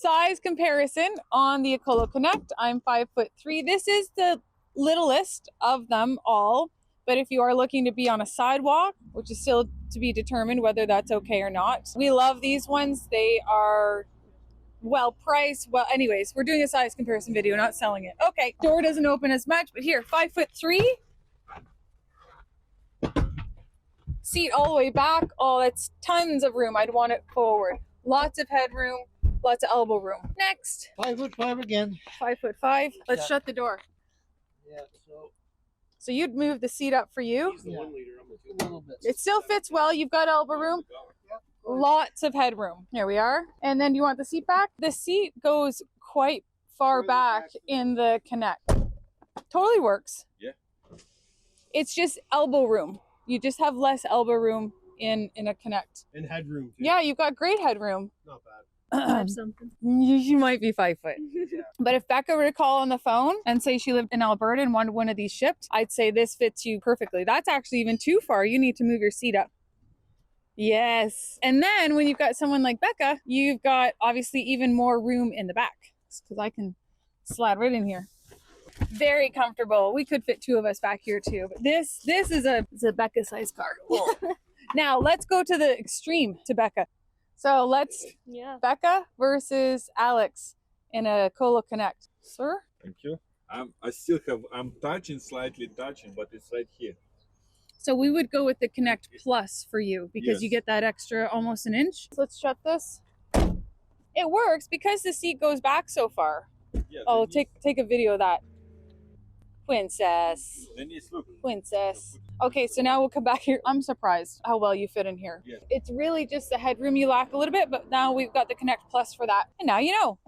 Size comparison on the Ecolo Connect. I'm 5'3". This is the littlest of them all. But if you are looking to be on a sidewalk, which is still to be determined whether that's okay or not, we love these ones. They are well priced. Well, anyways, we're doing a size comparison video, not selling it. Okay, door doesn't open as much, but here, 5'3". Seat all the way back. Oh, that's tons of room. I'd want it forward. Lots of headroom, lots of elbow room. Next. 5'5" again. 5'5". Let's shut the door. Yeah, So you'd move the seat up for you. He's the 1 liter. I'm a little bit. It still fits well. You've got elbow room. Lots of headroom. Here we are. And then you want the seat back? The seat goes quite far back in the Connect. Totally works. Yeah. It's just elbow room. You just have less elbow room in a Connect. And headroom too. Yeah, you've got great headroom. Not bad. Something. You might be 5 foot. Yeah. But if Becca were to call on the phone and say she lived in Alberta and wanted one of these shipped, I'd say this fits you perfectly. That's actually even too far. You need to move your seat up. Yes. And then when you've got someone like Becca, you've got obviously even more room in the back because I can slide right in here. Very comfortable. We could fit two of us back here too. But this is a Becca size car. Now let's go to the extreme to Becca. So let's Becca versus Alex in a Ecolo Connect. Sir? Thank you. I'm slightly touching, but it's right here. So we would go with the Connect Plus for you because you get that extra almost an inch. So let's shut this. It works because the seat goes back so far. Yeah, Oh, take a video of that. Princess. Look. Princess. Okay, so now we'll come back here. I'm surprised how well you fit in here. Yeah. It's really just the headroom you lack a little bit, but now we've got the Connect Plus for that. And now you know.